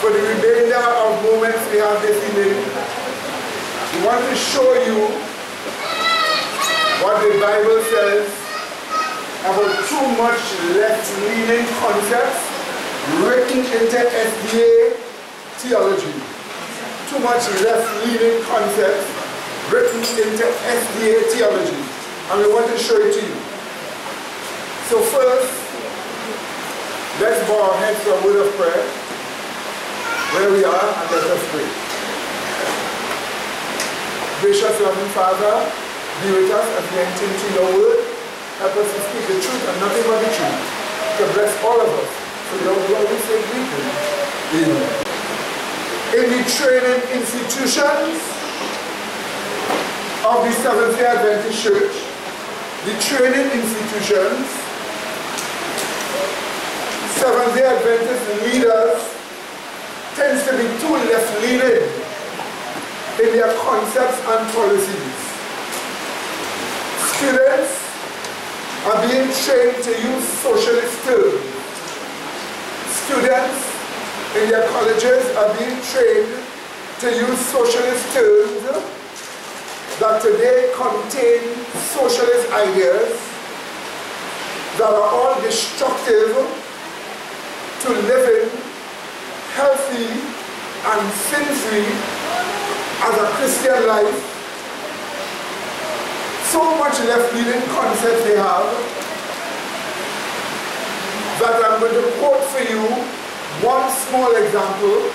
For the remainder of moments we have this evening, we want to show you what the Bible says about too much left-leaning concepts written into SDA theology. Too much left-leaning concepts written into SDA theology. And we want to show it to you. So first, let's bow our heads for a word of prayer. Where we are, and let us pray. Gracious loving Father, be with us as we enter into your word. Help us to speak the truth and nothing but the truth. To bless all of us. For your glory sake we pray. Amen. In the training institutions of the Seventh-day Adventist Church, the training institutions, Seventh-day Adventist leaders tends to be too left-leaning in their concepts and policies. Students are being trained to use socialist terms. Students in their colleges are being trained to use socialist terms that today contain socialist ideas that are all destructive to living healthy and sin-free as a Christian life. So much left-leaning concepts they have that I'm going to quote for you one small example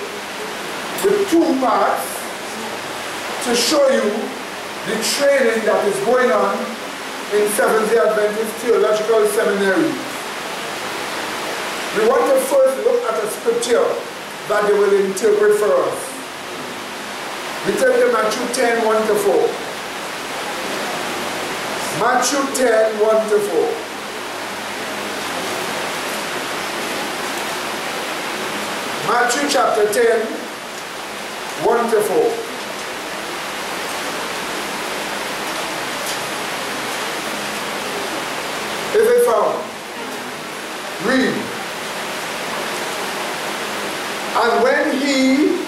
with two parts to show you the training that is going on in Seventh-day Adventist Theological Seminary. We want to first look at a scripture that they will interpret for us. We turn to Matthew 10, 1 to 4. Matthew 10, 1 to 4. Matthew chapter 10, 1 to 4. Is it found? Read. And when he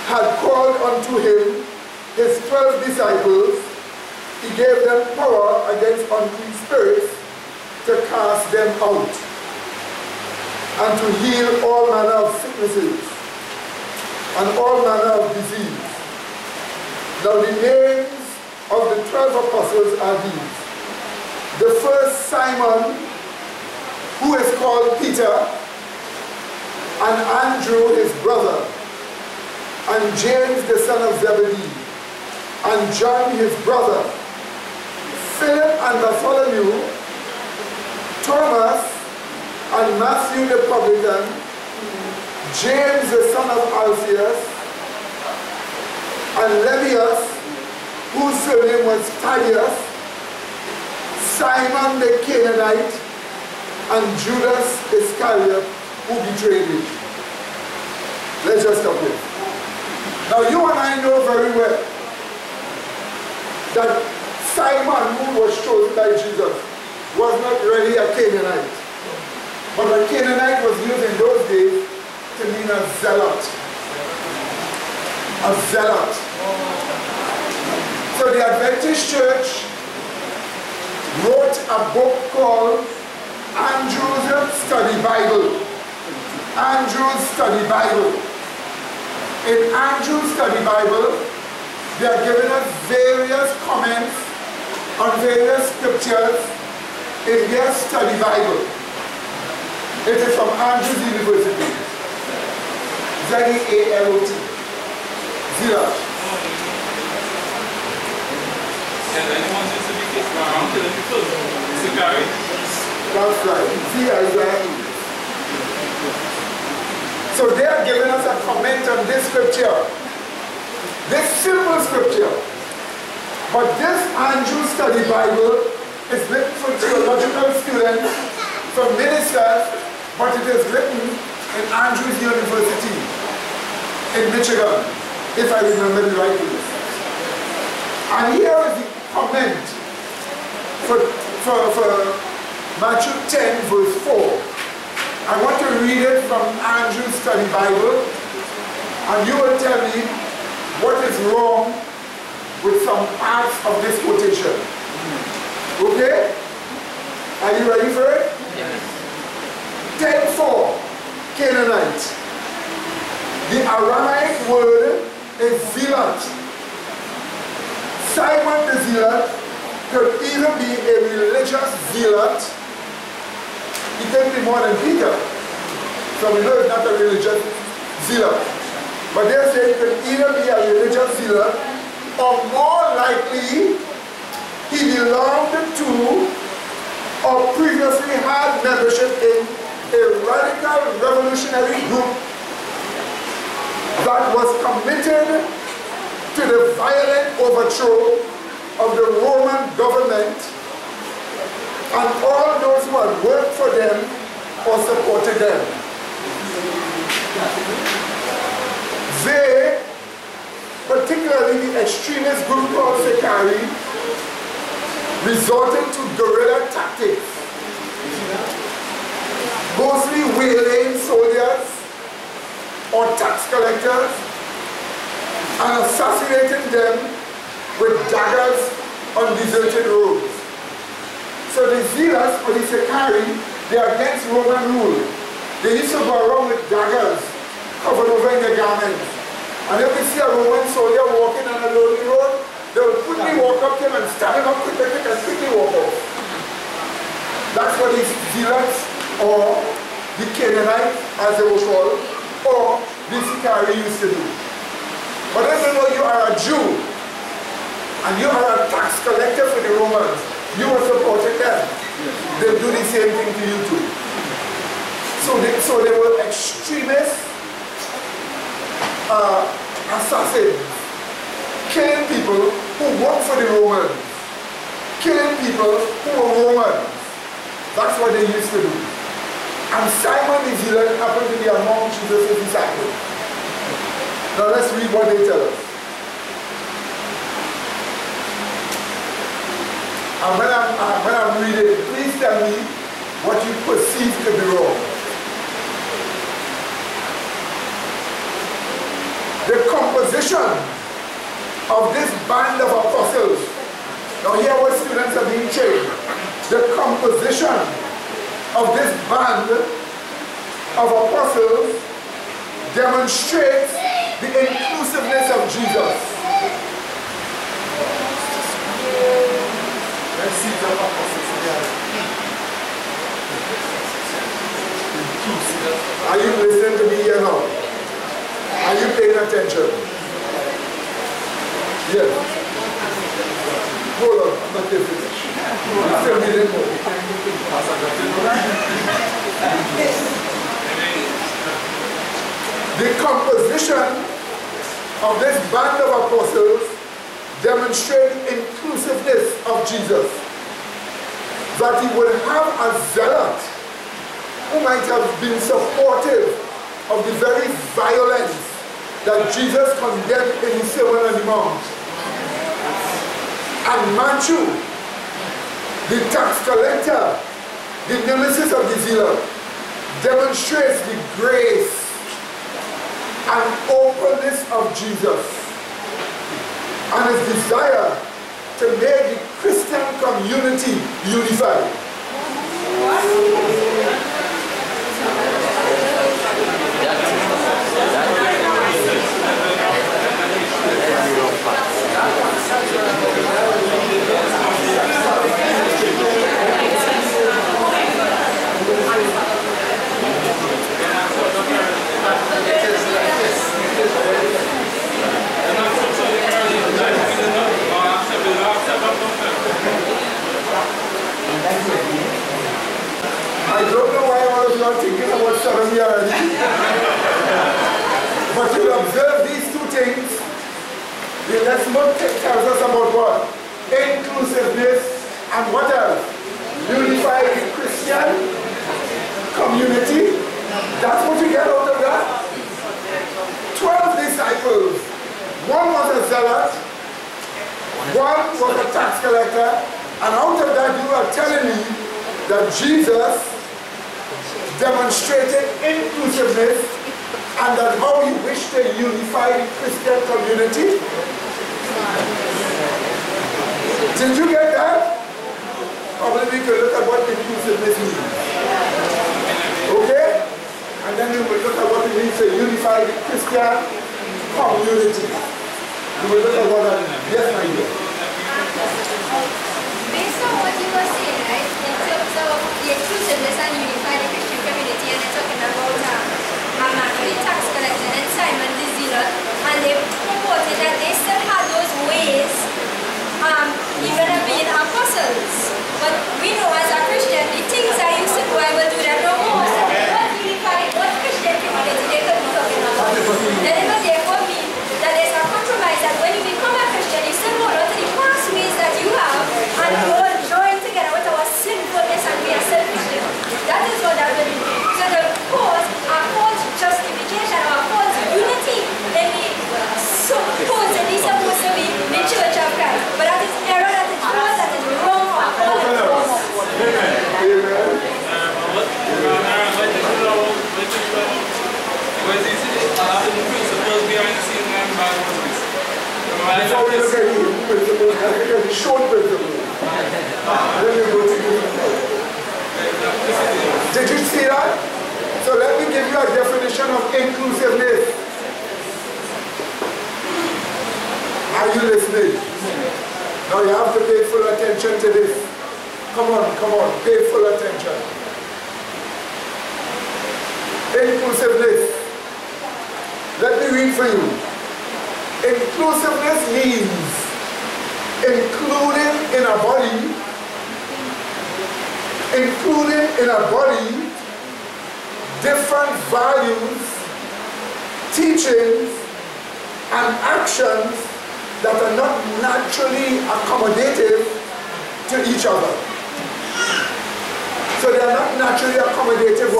had called unto him his 12 disciples, he gave them power against unclean spirits to cast them out, and to heal all manner of sicknesses and all manner of disease. Now the names of the 12 apostles are these. The first, Simon, who is called Peter, and Andrew his brother, and James the son of Zebedee, and John his brother, Philip and Bartholomew, Thomas and Matthew the publican, James the son of Alphaeus, and Lebbaeus, whose surname was Thaddeus, Simon the Canaanite, and Judas Iscariot, who betrayed him. Let's just stop here. Now you and I know very well that Simon, who was chosen by Jesus, was not really a Canaanite. But a Canaanite was used in those days to mean a zealot. A zealot. So the Adventist Church wrote a book called Andrew's Study Bible. Andrew's Study Bible. In Andrew's Study Bible, they are giving us various comments on various scriptures in their study Bible. It is from Andrews University. Z-E-A-L-O-T. Zealot. And anyone seems to be kissed around to the people. Zachary? That's right. Z-I-Z-I-E. So they are giving us a comment on this scripture. This simple scripture. But this Andrew Study Bible is written for theological students, for ministers, but it is written in Andrews University in Michigan, if I remember the right place. And here is the comment for Matthew 10 verse 4. I want to read it from Andrew's Study Bible, And you will tell me what is wrong with some parts of this quotation. Okay? Are you ready for it? Yes. 10:4, Canaanite. The Aramaic word is zealot. Simon the Zealot could either be a religious zealot, he could be more than Peter. So we know it's not a religious zealot. But they say it could either be a religious zealot, or more likely he belonged to or previously had membership in a radical revolutionary group that was committed to the violent overthrow of the Roman government, and all those who had worked for them or supported them. They, particularly the extremist group called Sakari, resorted to guerrilla tactics, mostly waylaying soldiers or tax collectors and assassinating them with daggers on deserted roads. So the Zealots, or the Sakari, they are against Roman rule. They used to go around with daggers covered over in their garments. And if you see a Roman soldier walking on a lonely road, they will quickly walk up to him and stab him up quickly and quickly walk off. That's what these Zealots, or the Canaanites, as they were called, or the Sakari used to do. But if you know you are a Jew, and you are a tax collector for the Romans, you are supporting them. They'll do the same thing to you too. So they were extremist assassins, killing people who worked for the Romans, killing people who were Romans. That's what they used to do. And Simon the Zealot happened to be among Jesus' disciples. Now let's read what they tell us. And when I'm reading, please tell me what you perceive to be wrong. The composition of this band of apostles. Now here what students are being trained. The composition of this band of apostles demonstrates the inclusiveness of Jesus. Are you listening to me here now? Are you paying attention? Yes. Hold on, I'm not yet finished. I'm still reading more. The composition of this band of apostles demonstrates inclusiveness of Jesus. That he would have a zealot who might have been supportive of the very violence that Jesus condemned in his Sermon on the Mount. And Matthew, the tax collector, the nemesis of the zealot, demonstrates the grace and openness of Jesus and his desire to make the Christian community unified. I don't know why all of you are thinking about sodomy already. But you observe these two things. The next book tells us about what? Inclusiveness and what else? Unify the Christian community. That's what you get out of that. 12 disciples. One was a zealot, one was a tax collector, and out of that you are telling me that Jesus demonstrated inclusiveness and that how he wished to unify the Christian community. Did you get that? Probably we could look at what inclusiveness means. Okay? And then we will look at what it means to unify the Christian community. We will look at what that means. Yes, my dear. Based on what you were saying, right, in terms of the inclusiveness and unify the Christian community, and they're talking about the tax collection and Simon the Zealot, and they purported that they still had those ways, even of being apostles. But we know as a Christian, the things I used to do, I will do that no more. So what unified, what Christian community they could be talking about? Then it will therefore mean that there's a compromise that when you become a Christian, you still hold on to the past ways that you have, and you will join together with our sinfulness and we are self-Christian. That is what that will mean. So the cause, our false justification, our false unity in the supposedly supposed to be the Church of Christ. But that is error, that is false, that is wrong, or false. Before we look at the principles, I look at the short principles. Then we go to the Did you see that? So let me give you a definition of inclusiveness. Are you listening? Now you have to pay full attention to this. Come on, pay full attention. Inclusiveness. Let me read for you. Inclusiveness means including in a body different values, teachings, and actions that are not naturally accommodative to each other. So they are not naturally accommodative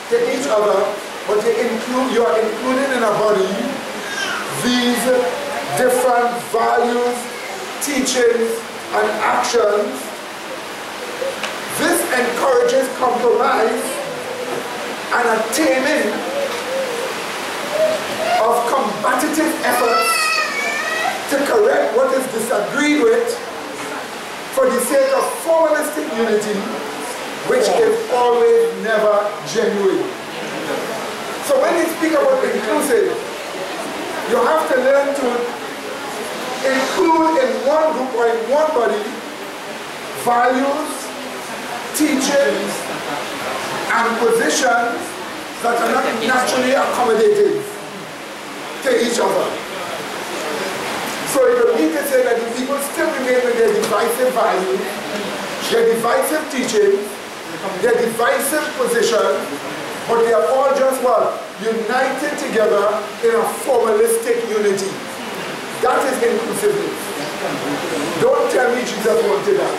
to each other, but you are including in a body these different values, teachings, and actions. This encourages compromise and attaining of combative efforts to correct what is disagreed with for the sake of formalistic unity, which is always never genuine. So when you speak about inclusive, you have to learn to include in one group or in one body values, teachings, and positions that are not naturally accommodative to each other. So it would mean to say that the people still remain with their divisive values, their divisive teachings, their divisive positions, but they are all just united together in a formalistic unity. That is inclusivity. Don't tell me Jesus wanted that.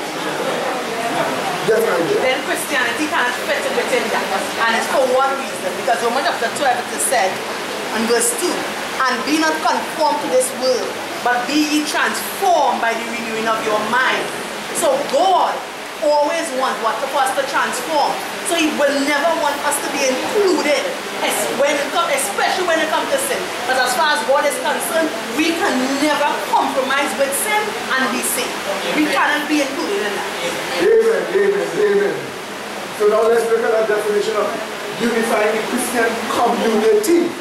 Yes, I did. Then Christianity cannot fit within that. And it's for one reason. Because Romans chapter 12 it is said in verse 2, and be not conformed to this world, but be ye transformed by the renewing of your mind. So God always wants for us to transform. So he will never want us to be included, especially when it comes to sin. But as far as God is concerned, we can never compromise with sin and be saved. We cannot be included in that. Amen. So now let's look at that definition of unifying the Christian community.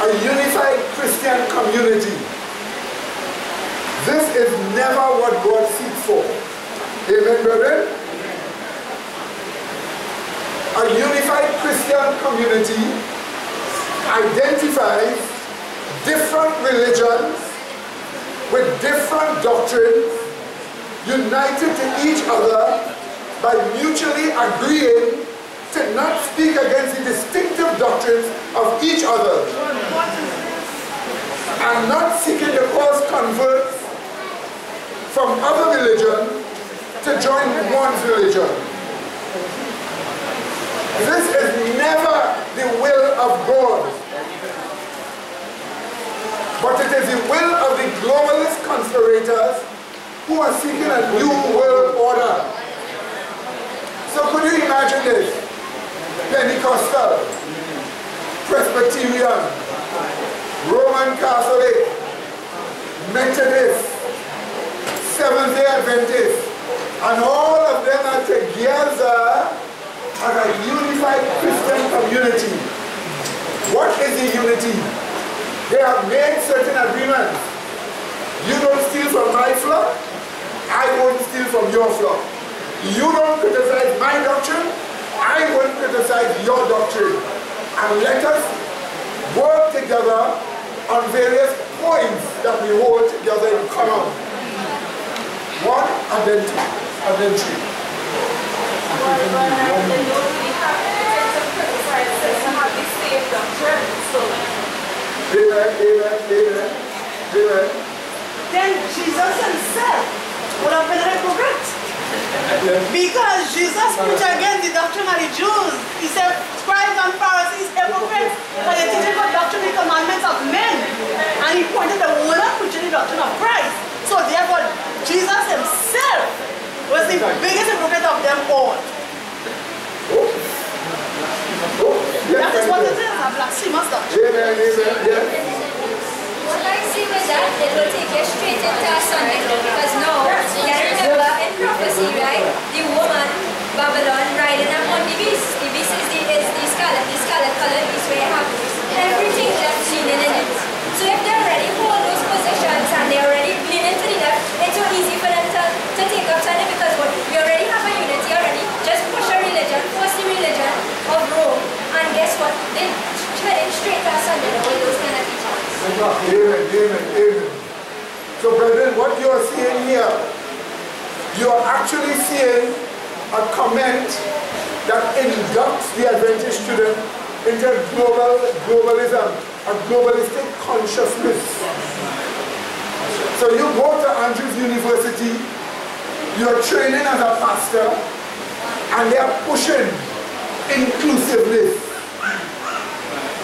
A unified Christian community. This is never what God seeks for. Amen, brethren? A unified Christian community identifies different religions with different doctrines, united to each other by mutually agreeing to not speak against the distinctive doctrines of each other, and not seeking to cause converts from other religion to join one's religion. This is never the will of God, but it is the will of the globalist conspirators who are seeking a new world order. So could you imagine this? Pentecostal, Presbyterian, Roman Catholic, Methodist, Seventh-day Adventist, and all of them are together as a unified Christian community. What is the unity? They have made certain agreements. You don't steal from my flock, I won't steal from your flock. You don't criticize my doctrine, I won't criticize your doctrine. And let us work together on various points that we hold together in common. One, identity. But they don't really have evidence of criticize to have the same doctrine. So. Amen. Then Jesus himself would have been a hypocrite. Because Jesus preached against the doctrine of the Jews. He said, scribes and Pharisees, hypocrites, for they teach the doctrine and commandments of men. And he pointed the word of preaching the doctrine of Christ. So therefore, Jesus himself was the biggest hypocrite of them all. That is what it is, a blasphemous doctrine. What I see with that, it will take you straight into a Sunday law, because now, you remember in prophecy, right? The woman, Babylon, riding upon the beast. The beast is the scarlet color beast where you have everything left leaning in it. So if they already hold those positions and they're already leaning to the left, it's so easy for them to take up Sunday, because we already have a unity already. Just push a religion, force the religion of Rome, and guess what? They're heading straight to a Sunday law with those kind of teachings. Amen. So brethren, what you are seeing here, you are actually seeing a comment that inducts the Adventist student into globalism, a globalistic consciousness. So you go to Andrews University, you are training as a pastor, and they are pushing inclusiveness,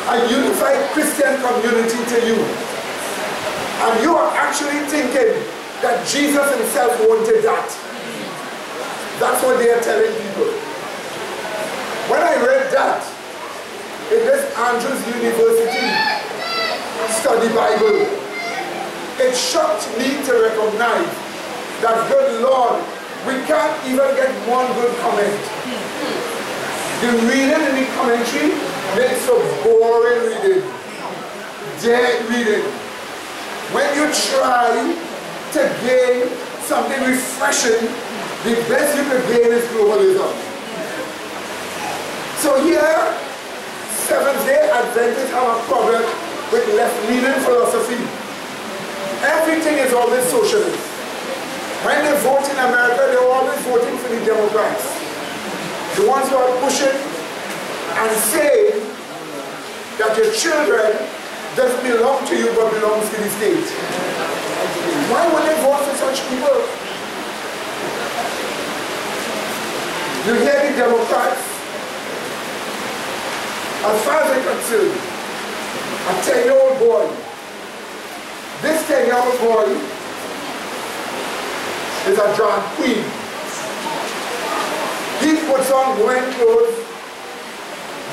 a unified Christian community to you. And you are actually thinking that Jesus himself wanted that. That's what they are telling people. When I read that in this Andrews University study Bible, it shocked me to recognize that, good Lord, we can't even get one good comment. The reading in the commentary makes so boring reading, dead reading. When you try to gain something refreshing, the best you can gain is globalism. So here, Seventh-day Adventists have a problem with left-leaning philosophy. Everything is always socialist. When they vote in America, they're always voting for the Democrats. The ones who are pushing and saying that your children doesn't belong to you but belongs to the state. Why would they vote for such people? You hear the Democrats, as far as they're concerned, a 10-year-old boy, this 10-year-old boy is a drag queen. He puts on women's clothes,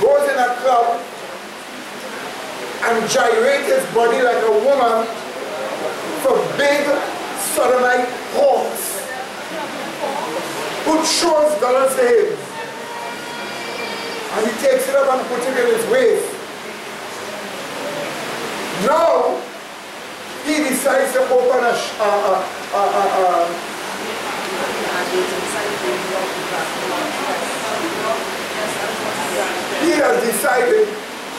goes in a club, and gyrates his body like a woman for big sodomite hawks who throws dollars to him. And he takes it up and puts it in his waist. Now, he decides to open he has decided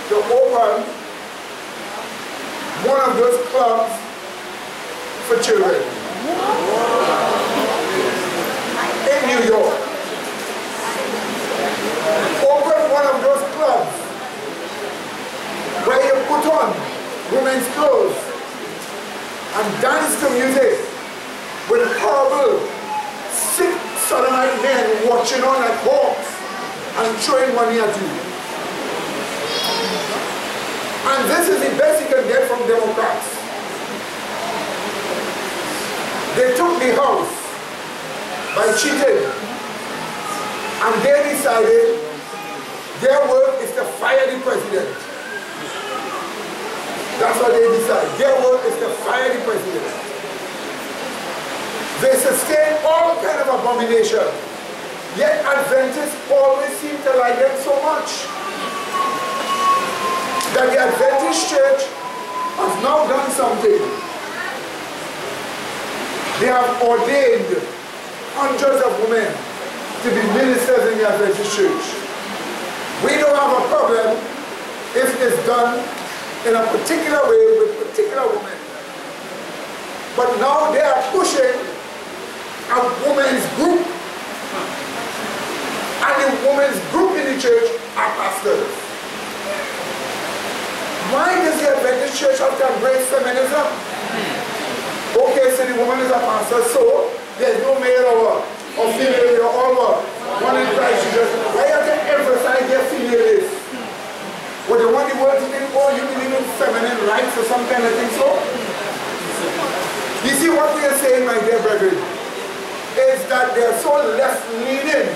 to open one of those clubs for children in New York. Open one of those clubs where you put on women's clothes and dance to music with horrible, sick sodomite men watching on like hawks and throwing money at you. And this is the best you can get from Democrats. They took the House by cheating, and they decided their work is to fire the president. their work is to fire the president. They sustain all kind of abomination. Yet Adventists always seem to like them so much that the Adventist church has now done something. They have ordained hundreds of women to be ministers in the Adventist church. We don't have a problem if it is done in a particular way with particular women. But now they are pushing a women's group. And the women's group in the church are pastors. Why does the Adventist church have to embrace feminism? Okay, so the woman is a pastor, so there's no male or female, you're all one in Christ Jesus. Why have to emphasize their female is? What they want the world to think, oh, you believe in feminine rights or some kind of thing, so? You see what we are saying, my dear brethren, is that they are so left-leaning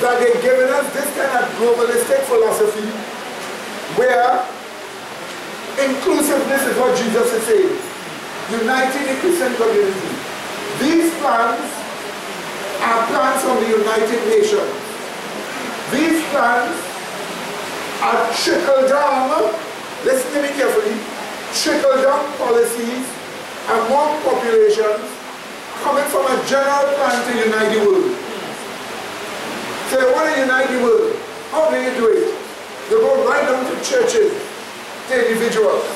that they're giving us this kind of globalistic philosophy where inclusiveness is what Jesus is saying. Uniting the Christian community. These plans are plans from the United Nations. These plans are trickle-down, listen to me carefully, trickle-down policies among populations coming from a general plan to unite the world. So they want to unite the world. How do you do it? They go right down to churches, to individuals.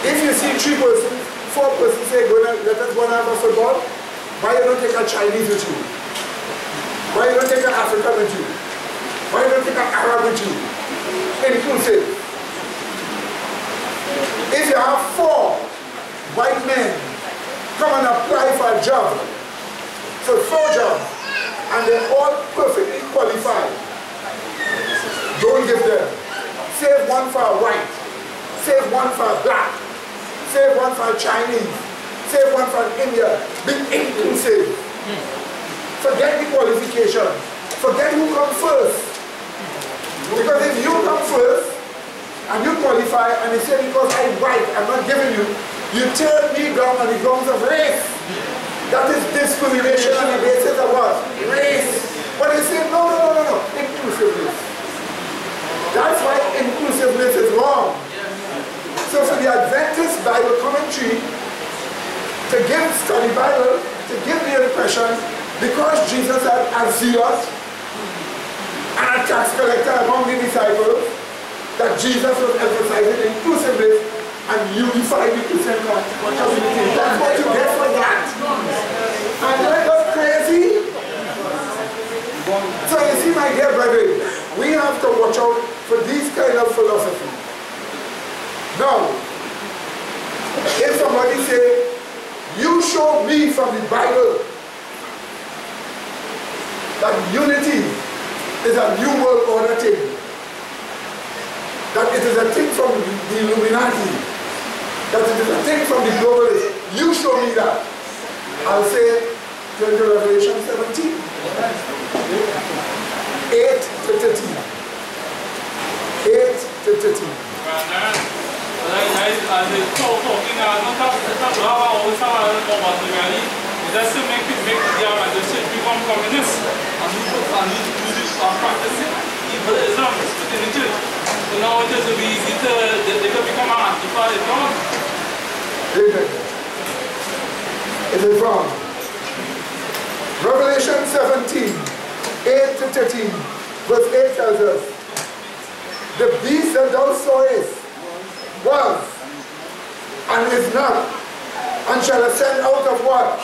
If you see 3 persons, 4 persons say, let us go and have a football, why you don't take a Chinese with you? Why you don't take an African with you? Why you don't take an Arab with you? Inclusive. If you have 4 white men come and apply for a job, so 4 jobs, and they're all perfectly qualified, don't give them. Save one for a white, save one for a black, save one for a Chinese, save one for an Indian. Be inclusive. Forget the qualification. Forget who comes first. Because if you come first, and you qualify, and they say because I'm white, I'm not giving you, you turn me down on the grounds of race. That is discrimination on the basis of what? Race. But they say, no, inclusiveness. That's why inclusiveness is wrong. So for the Adventist Bible commentary to give study Bible, to give the impression, because Jesus had a zealot and a tax collector among the disciples, that Jesus was emphasizing inclusiveness and unifying the Christian community. That's what you get for that. And that was crazy. So you see, my dear brethren, we have to watch out for these kind of philosophy. Now, if somebody say, you show me from the Bible that unity is a new world order thing, that it is a thing from the Illuminati, that it is a thing from the globalists, you show me that. I'll say, turn to Revelation 17. 8 to 13. 8 to 13. So now it will be easy they can become an antifa if not. Amen. It is wrong. Revelation 17, 8 to 13, verse 8 tells us, the beast that thou sawest was, and is not, and shall ascend out of what?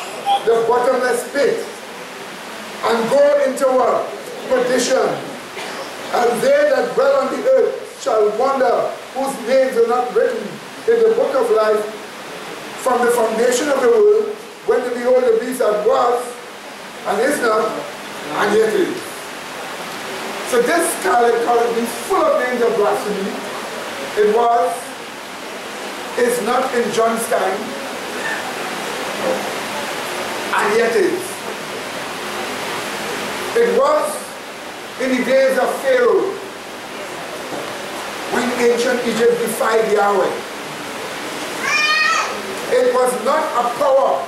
The bottomless pit, and go into what? Perdition. And they that dwell on the earth shall wonder, whose names are not written in the book of life from the foundation of the world, when they behold the beast that was, and is not, and yet is. So this scarlet color is full of names of blasphemy. It was, is not in John's time, and yet is. It was in the days of Pharaoh, when ancient Egypt defied Yahweh. It was not a power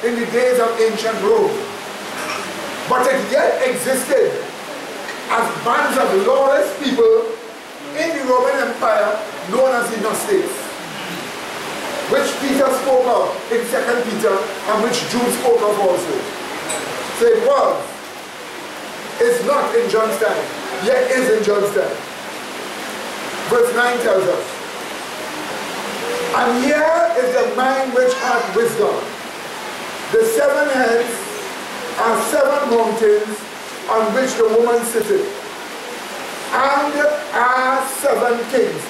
in the days of ancient Rome, but it yet existed as bands of lawless people in the Roman Empire known as the Gnostics, which Peter spoke of in 2 Peter and which Jude spoke of also. So it was, is not in John's time, yet is in John's time. Verse 9 tells us, and here is the mind which hath wisdom. The 7 heads are 7 mountains on which the woman sitteth, and are 7 kings.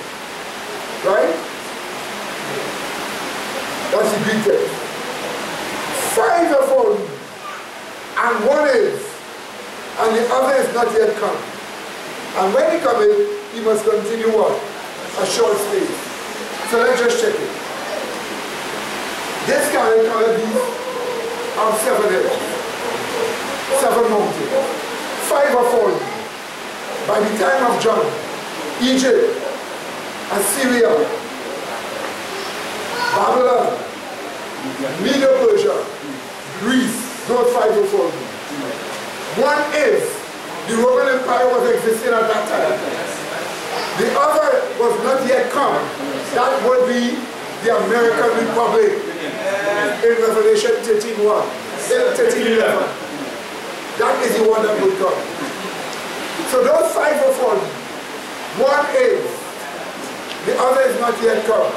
Right? That's the Greek text. 5 are fallen, and 1 is, and the other is not yet come. And when he cometh, he must continue what? A short space. So let's just check it. This scarlet colored beast of 7 heads, 7 mountains. 5 are fallen. By the time of John, Egypt, Assyria, Babylon, Medo-Persia, Greece, those 5 are fallen. 1 is, the Roman Empire was existing at that time. The other was not yet come. That would be the American Republic in Revelation 13:1, 13:11. That is the one that would come. So those 5 are fallen. 1 is, the other is not yet come.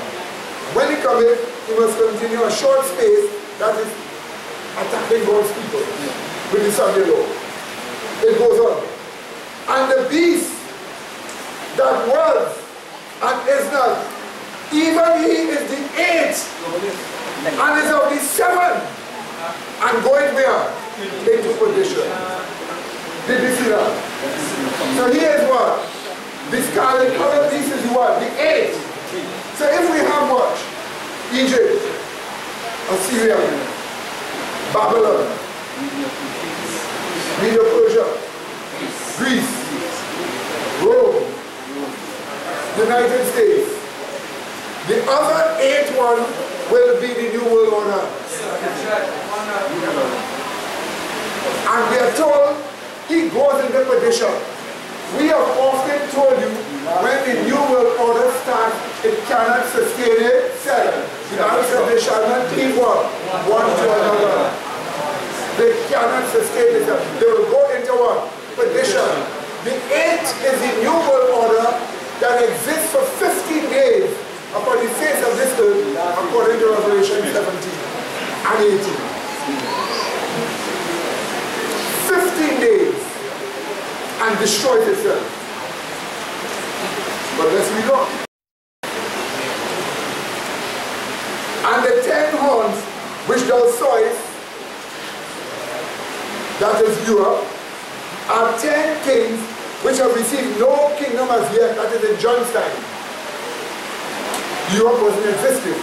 When he cometh, he must continue a short space, that is attacking God's people with the Sunday law. It goes on. And the beast that was and is not, even he is the 8th and is of the 7th and going where? Into perdition. Did you see that? So here is what? The scarlet colored beast is what? The 8th. So if we have what? Egypt, Assyria, Babylon, Medo-Persia, Greece, Rome, United States. The other 8th one will be the New World Order. And we are told he goes into perdition. We have often told you when the New World Order starts, it cannot sustain itself. The Bible says they shall not cleave one to another. They cannot sustain itself. They will go into what? Perdition. The 8th is the New World Order that exists for 15 days upon the face of this earth, according to Revelation 17 and 18. 15 days and destroys itself. But let's read on. And the 10 horns which thou sawest, that is Europe, are 10 kings which have received no kingdom as yet, that is in John's time. Europe wasn't existing.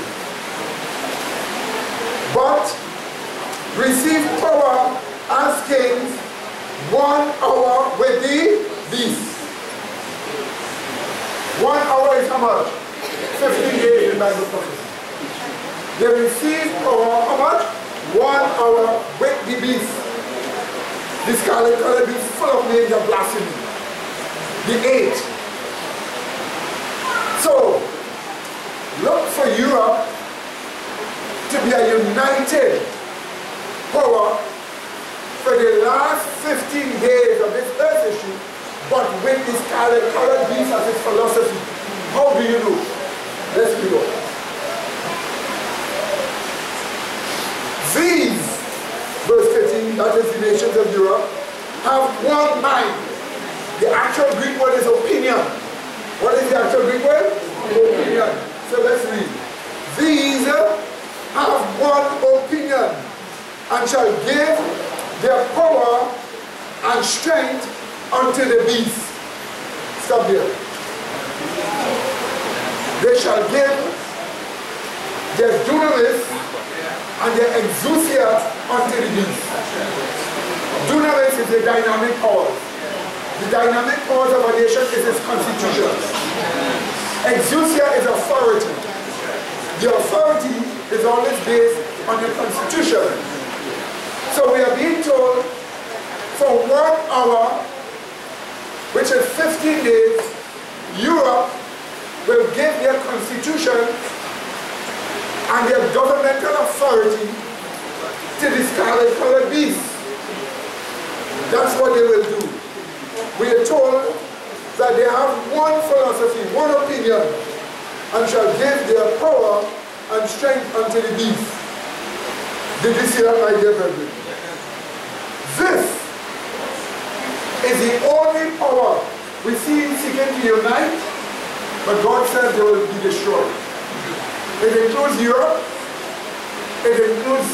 But received power as kings 1 hour with the beast. 1 hour is how much? 15 days in Bible prophecy. They received power how much? 1 hour with the beast. The scarlet colored beast full of names of blasphemy. The 8th. So, look for Europe to be a united power for the last 15 days of this earth issue, but with this scarlet colored beast as its philosophy. How do you know? Let's read on. These, verse 13, that is the nations of Europe, have one mind. The actual Greek word is opinion. What is the actual Greek word? Opinion. So let's read. These have one opinion and shall give their power and strength unto the beast. Stop there. They shall give their dunamis and their exousia unto the beast. Dunamis is the dynamic power. The dynamic powers of a nation is its constitution. Exousia is authority. The authority is always based on the Constitution. So we are being told for 1 hour, which is 15 days, Europe will give their constitution and their governmental authority to the scarlet-colored beast. That's what they will do. We are told that they have one philosophy, one opinion, and shall give their power and strength unto the beast. Did you see that, my dear brethren? This is the only power we see seeking to unite, but God says they will be destroyed. It includes Europe, it includes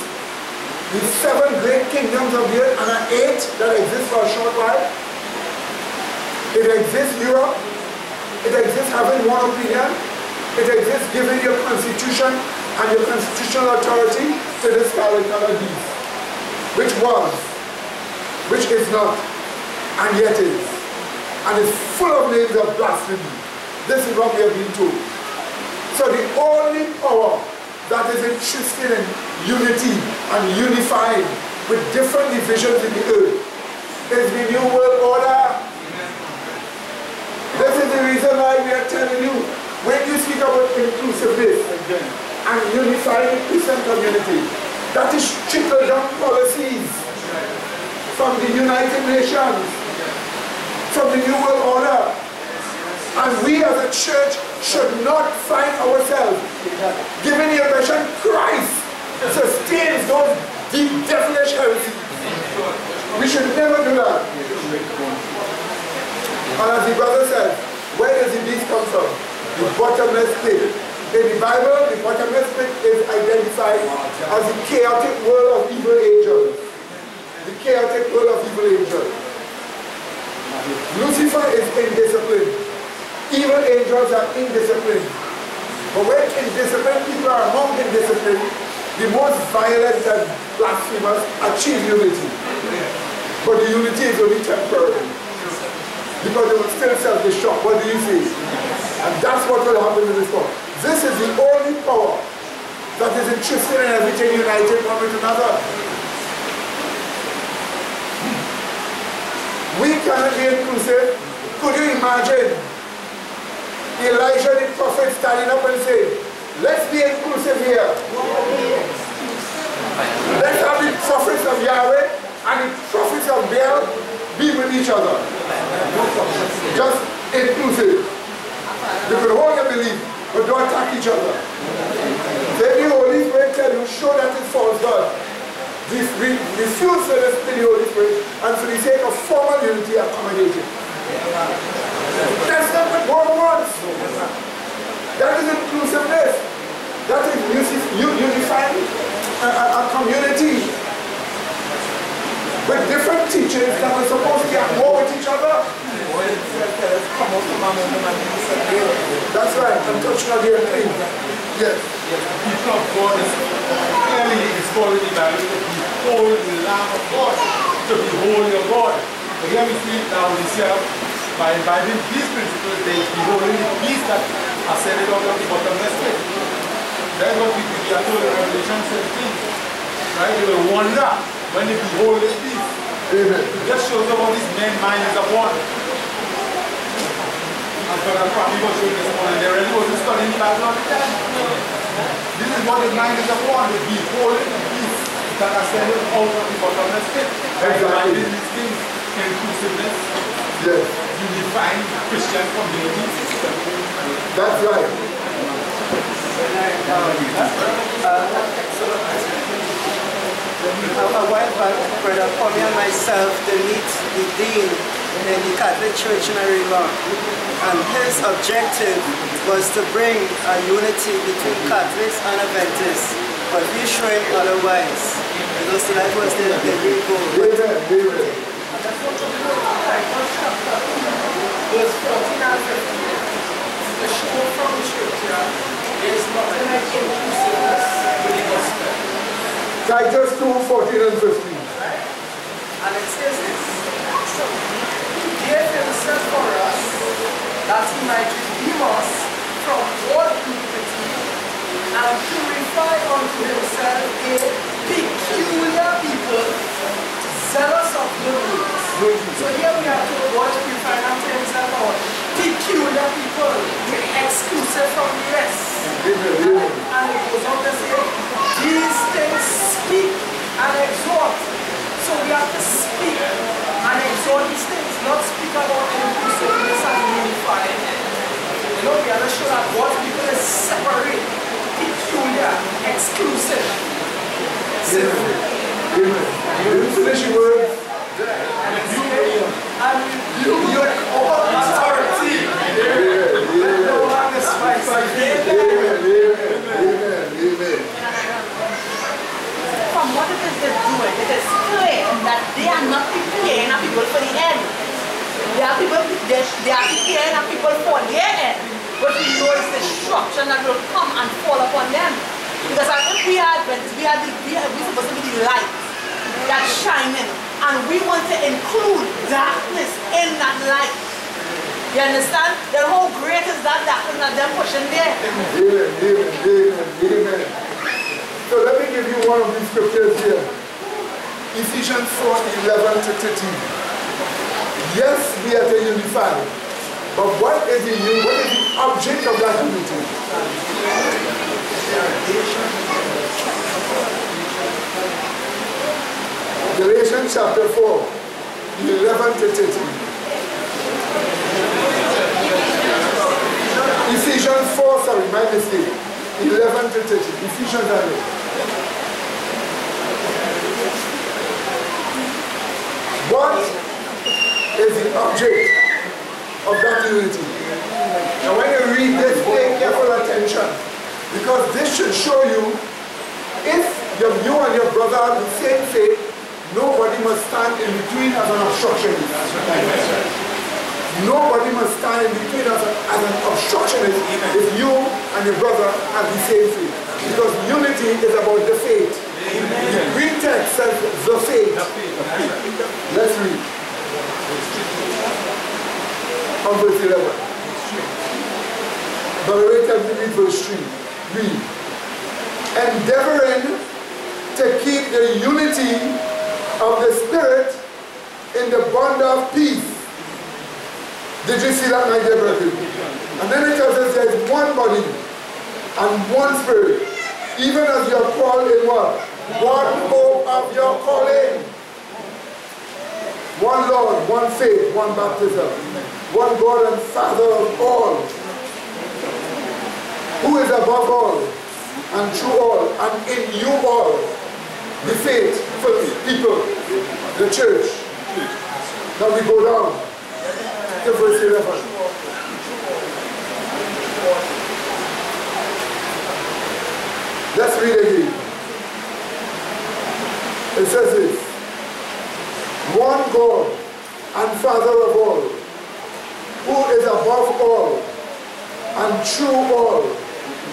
the 7 great kingdoms of the earth, and an 8 that exist for a short while. It exists Europe, it exists having one opinion, it exists giving your constitution and your constitutional authority to the scarlet-colored beast, which was, which is not, and yet is, and is full of names of blasphemy. This is what we have been told. So the only power that is interested in unity and unifying with different divisions in the earth is the New World Order. This is the reason why we are telling you, when you speak about inclusiveness and unifying the Christian community, that is trickle-down policies from the United Nations, from the New World Order. And we as a church should not find ourselves giving the impression Christ sustains those deep, devilish heresies. We should never do that. And as the brother said, where does the beast come from? The bottomless pit. In the Bible, the bottomless pit is identified as the chaotic world of evil angels. The chaotic world of evil angels. Lucifer is indisciplined. Evil angels are indisciplined. But when indisciplined people are among indisciplined, the most violent and blasphemous achieve unity. But the unity is only temporary. Because they will still self-destruct. What do you see? And that's what will happen in this world. This is the only power that is interested in everything united one with another. We cannot be inclusive. Could you imagine Elijah the prophet standing up and saying, let's be inclusive here. Let's have the prophets of Yahweh and the prophets of Baal be with each other. Just inclusive. You can hold your belief, but don't attack each other. Then the Holy Spirit tell you, show that it's false God. Refuse to listen to the Holy Spirit, and for the sake of formal unity, accommodate it. That's not what God wants. That is inclusiveness. That is unifying a community with different teachers that are supposed to get more with each other. That's right, I'm touching on your thing. Yes. People of God is clearly calling the Bible to behold the Lamb of God, to behold your God. But here we see now this year, by imbibing these principles, they beholding the peace that ascended out of the bottomless pit. That's what we are told in Revelation 17. Right? They will wonder when they behold this peace. Amen. It just shows them how this man's mind is upon. And for that family was showing this morning, they really wasn't studying the Bible all the time. This is what the mind is upon, the beholding the peace that ascended out of the bottomless pit. By these things, inclusiveness, yes, unifying Christian community. that's right. A while back, Brother Pommy and myself, to meet the Dean in the Catholic Church in Arriba, and his objective was to bring a unity between Catholics and Adventists, but he's showing otherwise. So that was the real goal. Amen. Verse 14 and 15. The show from the scripture is nothing like inclusiveness with the gospel. Titus 2:14 and 15. And it says this: He gave himself for us, that he might redeem us unto himself a peculiar people, zealous of good works. So here we are told God is purifying unto himself our peculiar people. We're exclusive from the rest. And it goes on to say, these things speak and exhort. So we have to speak and exhort these things, not speak about inclusiveness and unifying. You know, we are not sure that God's people is separate, peculiar, exclusive. Amen. Finish your words. And you all authority. Amen. No longer spice. Amen. From what it is they're doing, it is clear that they are not preparing people for the end. They are preparing people for their end. But we know it's destruction that will come and fall upon them. Because if we're supposed to be the light that's shining, and we want to include darkness in that light. You understand? Then how great is that darkness that they're pushing there? Amen. So let me give you one of these scriptures here. Ephesians 4:11-13. Yes, we are to unify. But what is the object of that unity? Galatians chapter 4:11-13. Ephesians 4, sorry, my mistake. 11-13. Ephesians are there. What is the object of that unity? Now when you read this, pay careful attention, because this should show you if you and your brother are the same faith, nobody must stand in between as an obstructionist. Nobody must stand in between as an obstructionist if you and your brother have the same faith. Because unity is about the faith. The Greek text says the faith. Let's read. On verse 11. By the way, tell me read verse 3. Read. Endeavoring to keep the unity of the Spirit in the bond of peace. Did you see that, my dear brethren? And then it tells us there is one body and one Spirit, even as you are called in what? One hope of your calling. One Lord, one faith, one baptism, one God and Father of all, who is above all and through all and in you all, the faithful people, the church. Now we go down to verse 11. Let's read again. It says this: one God and Father of all, who is above all and through all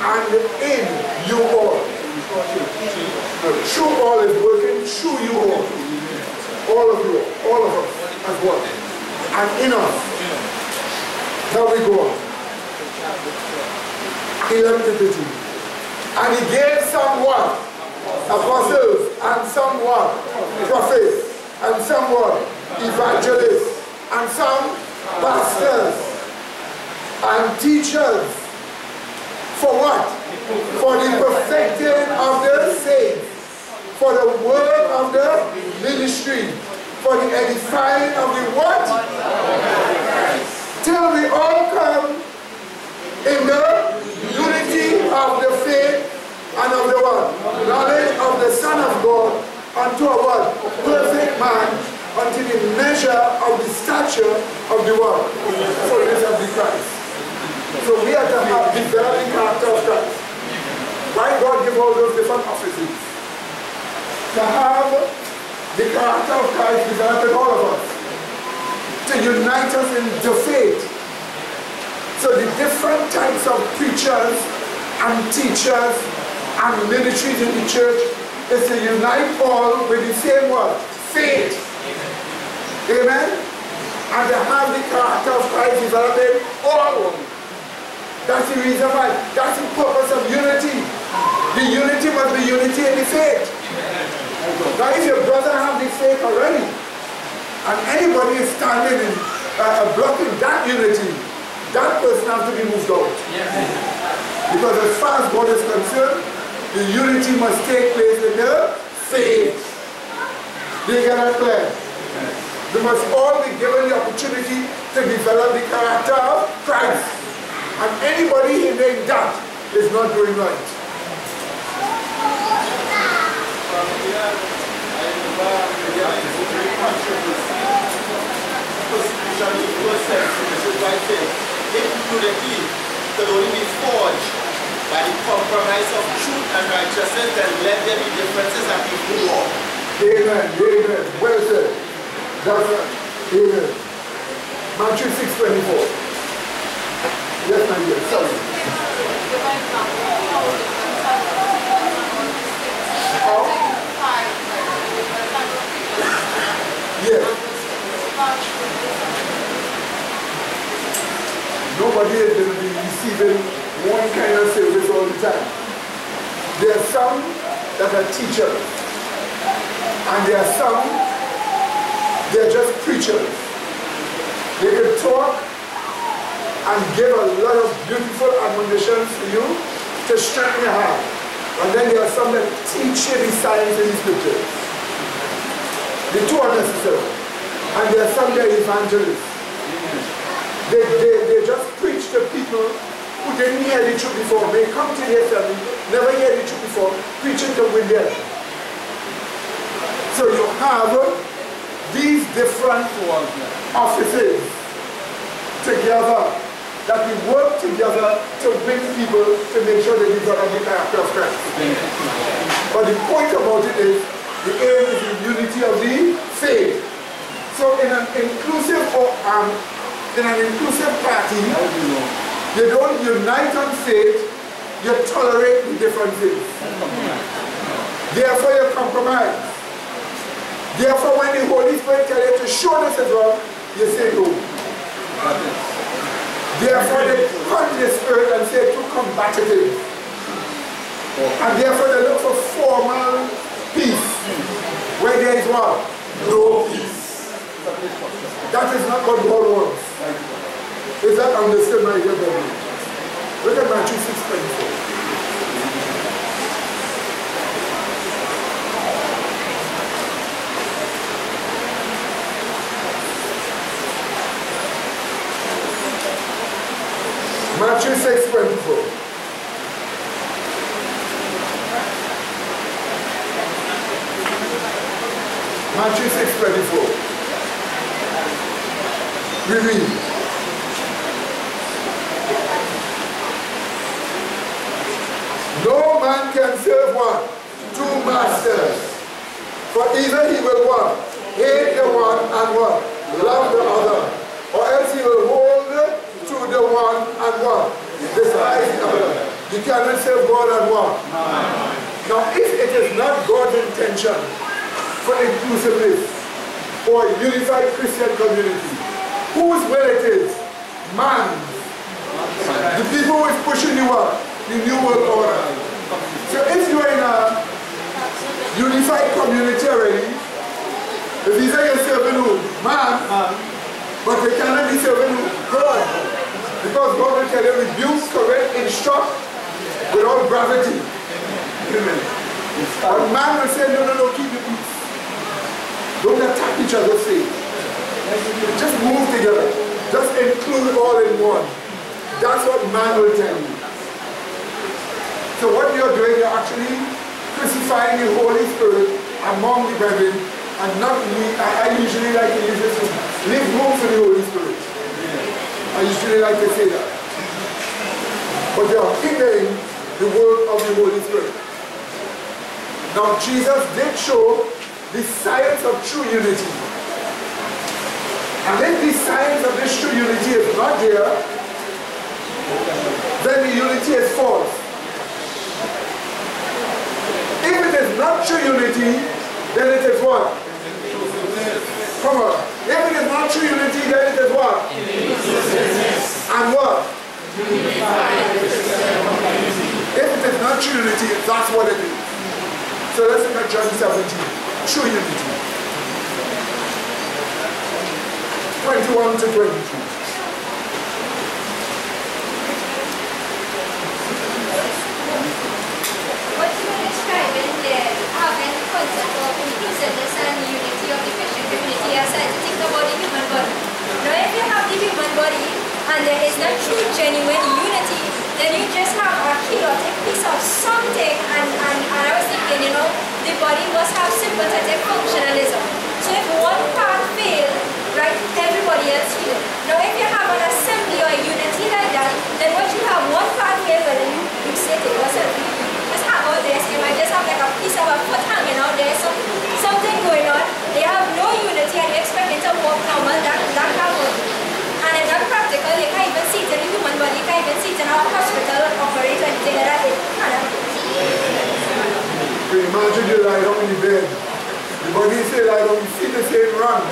and in you all. Through all is working through you all. All of you, all of us as well. And in us. Now we go on. 11-15. And he gave some what? Apostles, and some what? Prophets, and some what? Evangelists, and some pastors, and teachers. For what? For the perfecting of the saints, for the work of the ministry, for the edifying of the what? Till we all come in the unity of the faith and of the what? Knowledge of the Son of God, unto a what? Perfect man, unto the measure of the stature of the what? Fullness of the Christ. So we are to have developing character of Christ. Why God give all those different offices? To have the character of Christ developed in all of us. To unite us in the faith. So the different types of preachers and teachers and ministries in the church is to unite all with the same word, faith. Amen? And to have the character of Christ developed in all. That's the reason why. That's the purpose of unity. The unity must be unity in the faith. Now if your brother has the faith already, and anybody is standing in blocking that unity, that person has to be moved out. Because as far as God is concerned, the unity must take place in the faith. They get that clear? We must all be given the opportunity to develop the character of Christ. And anybody hindering that is not doing right. If unity could only be forged by the compromise of truth and righteousness, then let there be differences and people walk. Amen, amen. Well said. That's right. Amen. Matthew 6:24. Yes, my dear. Sorry. Yes. Nobody is going to be receiving one kind of service all the time. There are some that are teachers, and there are some, they're just preachers. They can talk and give a lot of beautiful admonitions to you to strengthen your heart. And then there are some that teach you the science in the scriptures. The two are necessary. And there are some that are evangelists. They just preach to people who didn't hear the truth before. They come to their family, never hear the truth before, preaching to win them. So you have these different offices together, that we work together to win people to make sure they develop the character of Christ. But the point about it is, the aim is the unity of the faith. So in an inclusive party, you don't unite on faith, you tolerate the differences. Therefore you compromise. Therefore when the Holy Spirit tells you to show this is wrong, you say no. Therefore they cut the Spirit and say too combative. And therefore they look for formal peace. Where there is what? No peace. That is not what God wants. Is that understood, my dear brother? Look at Matthew 6:24. Matthew 6:24. Matthew 6:24. We read. No man can serve one, two masters. For either he will what? Hate the one and what? Love the other. Or else he will hold to the one and what? Despise the other. You cannot serve God and what? Now if it is not God's intention for inclusiveness or a unified Christian community, whose will it is? Man's. The people who is pushing you up, the New World Order. So if you are in a unified community already, if you say you're serving who? Man, but they cannot be serving who? God. Because God will tell you, rebuke, correct, instruct with all gravity. Amen. But man will say, no, keep the peace. Don't attack each other's faith. Just move together. Just include all in one. That's what man will tell you. So what you're doing, you're actually crucifying the Holy Spirit among the brethren, and not me. I usually like to use this to leave room for the Holy Spirit. I usually like to say that. But they are hindering the work of the Holy Spirit. Now Jesus did show the science of true unity. And if the science of this true unity is not there, then the unity is false. If it is not true unity, then it is what? Come on. If it is not true unity, then it is what? And what? If it is not true unity, that's what it is. So let's look at John 17. True unity. 21 to 22. What you are describing there, having the concept of inclusiveness and unity of the Christian community, I said to think about the human body. Now if you have the human body and there is not true genuine unity, then you just have a chaotic piece of something, and I was thinking, the body must have sympathetic functionalism. So if one part fails, right, everybody else fails. Now if you have an assembly or a unity like that, then what you have, one part fails, well, you say to yourself, you just have all this, you might just have like a piece of a foot hanging out there, something going on, they have no unity and you expect it to walk normal, that can't work. And it's not practical, you can't even see it in the human body, you can't even see it in our hospital or operate or anything like that. Imagine you lie down in the bed. The body say lie down, you see the same run.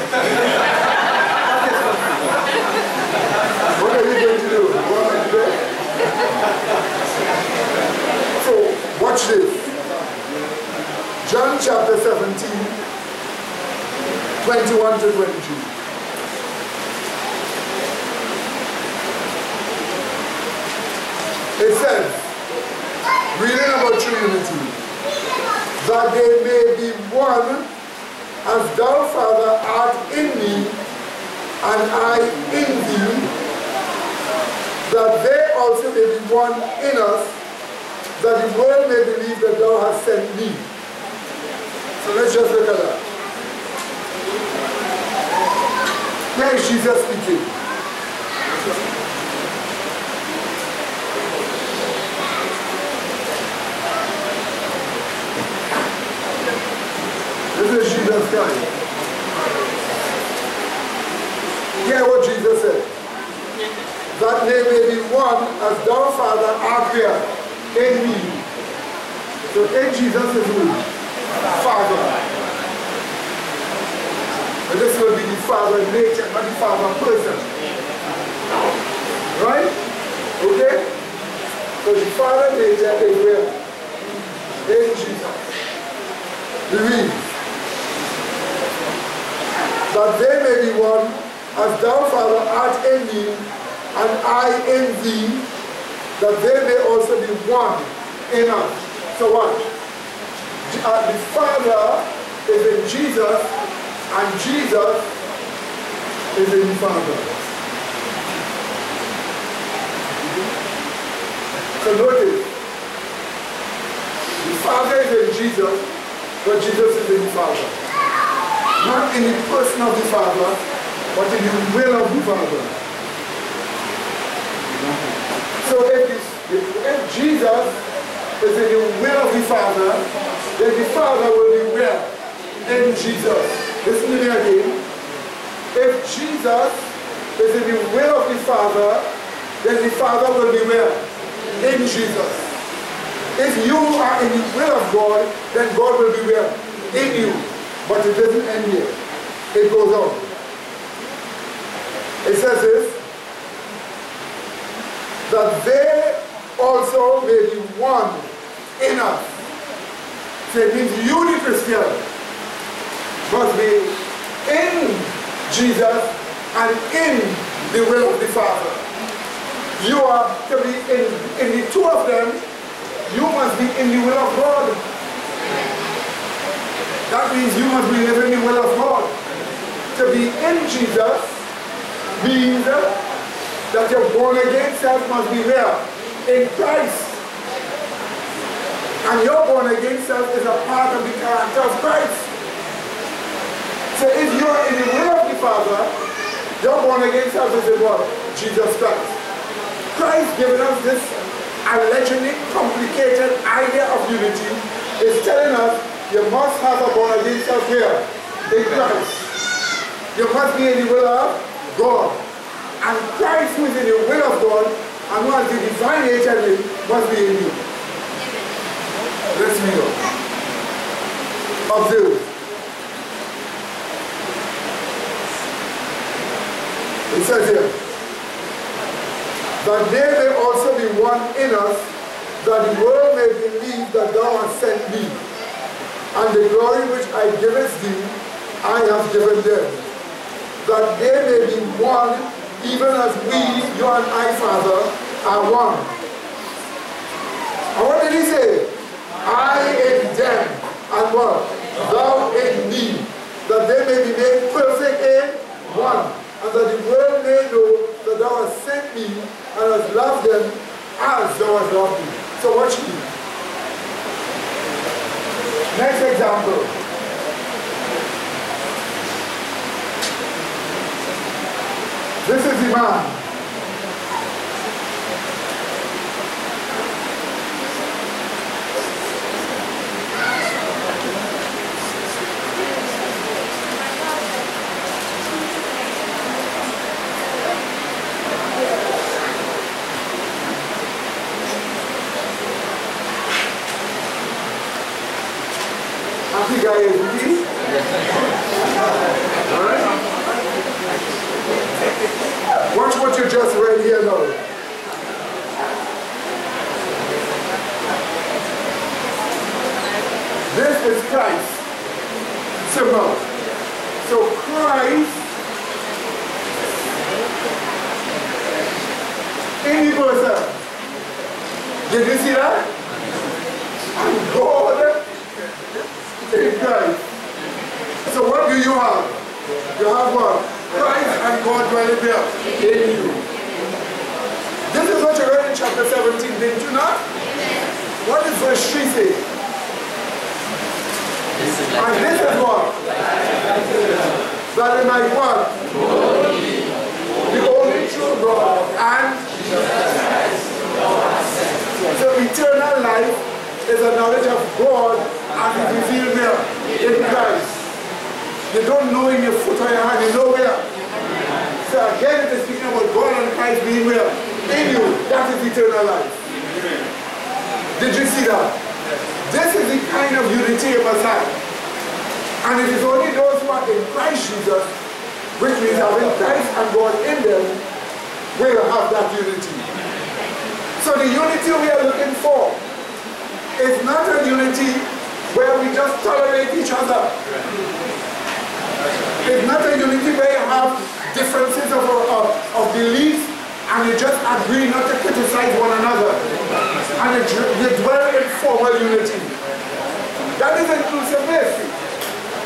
What are you going to do? Go on to bed? So, watch this. John chapter 17, 21 to 22. It says, reading about true unity, that they may be one, as thou, Father, art in me, and I in thee, that they also may be one in us, that the world may believe that thou hast sent me. So let's just look at that. Here is Jesus speaking. This is Jesus Christ. Hear what Jesus said. That they may be one, as thou, Father, art here in me. So in Jesus is who? Father. But this will be the Father nature, not the Father person. Right? Okay? So the Father nature is where? In Jesus. We read. That they may be one, as thou, Father, art in me, and I in thee, that they may also be one in us. So what? The Father is in Jesus, and Jesus is in the Father. So notice, the Father is in Jesus, but Jesus is in the Father. Not in the person of the Father, but in the will of the Father. So if Jesus is in the will of the Father, then the Father will be where? In Jesus. Listen to me again. If Jesus is in the will of the Father, then the Father will be where? In Jesus. If you are in the will of God, then God will be where? In you. But it doesn't end here. It goes on. It says this, that they also may be one in us. So it means you, the Christian, must be in Jesus and in the will of the Father. You are to be in the two of them, you must be in the will of God. That means you must be living the will of God. To be in Jesus means that your born again self must be there in Christ. And your born again self is a part of the character of Christ. So if you are in the will of the Father, your born again self is in what? Jesus Christ. Christ giving us this allegedly complicated idea of unity is telling us you must have a born again self here in Christ. You must be in the will of God. And Christ, who is in the will of God and who has the divine nature in him, must be in you. Let's read on. Observe. It says here, that they may also be one in us, that the world may believe that thou hast sent me. And the glory which I givest thee, I have given them, that they may be one, even as we, you and I, Father, are one. And what did he say? I in them, and what? Thou in me, that they may be made perfect in one, and that the world may know that thou hast sent me, and hast loved them as thou hast loved me. So watch me. Next example. This is the man. Happy guy is he? Alright? Watch what you just read here now. This is Christ. Simple. So Christ in the person. Did you see that? And God in Christ. So what do you have? You have what? Christ and God dwelling there in you. This is what you read in chapter 17, didn't you not? What does verse 3 say? And this is what? That in my what? The only true God and so eternal life is a knowledge of God and it revealed there in Christ. You don't know in your foot or your hand, you know where. So again it is speaking about God and Christ being where? In you. That is eternal life. Did you see that? This is the kind of unity you must have. And it is only those who are in Christ Jesus, which means having Christ and God in them, will have that unity. So the unity we are looking for is not a unity where we just tolerate each other. It's not a unity where you have differences of beliefs and you just agree not to criticize one another. And you dwell in formal unity. That is inclusiveness.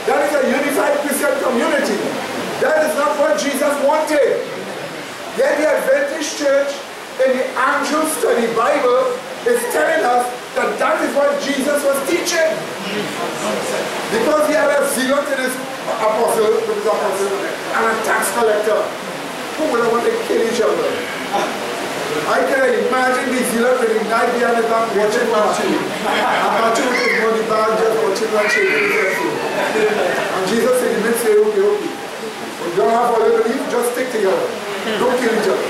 That is a unified Christian community. That is not what Jesus wanted. Yet the Adventist Church in the Andrew Study Bible is telling us that that is what Jesus was teaching. Because he had a zealot in his apostle, and a tax collector who would have wanted to kill each other. I can imagine the zealot with him right behind the back watching Matthew. And Matthew with his money bag just watching that shaking his food. And Jesus said, he meant say, okay. We don't have all the belief, just stick together. Don't kill each other.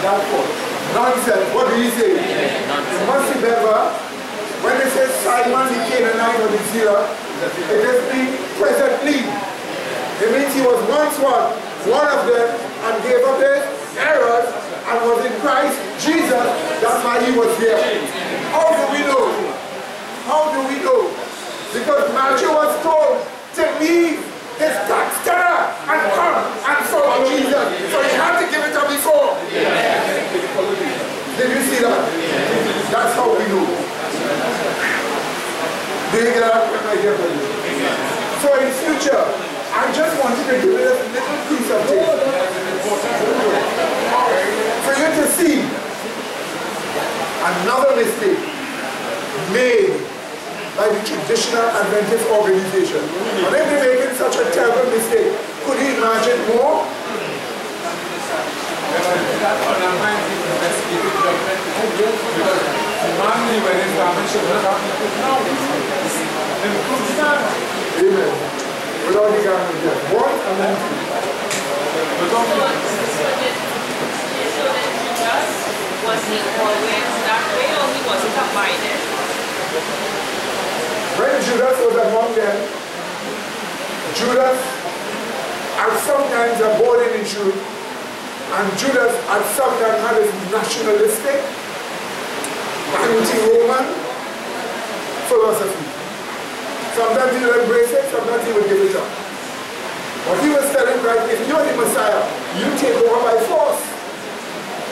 That's all. Nonsense. What did he say? You must remember, when they say Simon the Canaanite or the Zealot, it is being presently. It means he was once one of them, and gave up his errors and was in Christ Jesus. That's why he was here. How do we know? How do we know? Because Matthew was told to leave his tax teller and come and follow Jesus. So he had to give it up before. Did you see that? That's how we know. Do you get that right here for you? So in future, I just wanted to give you a little piece of this for you to see another mistake made by the traditional Adventist organization. And if they're making such a terrible mistake, could you imagine more? Amen. Without the garment yet. What? And then was he always that way or he wasn't abided? When Judas was among them, Judas at sometimes abode in truth, and Judas at sometimes had his nationalistic anti-Roman philosophy. Sometimes he will embrace it, sometimes he will give it up. But he was telling Christ, if you're the Messiah, you take over by force.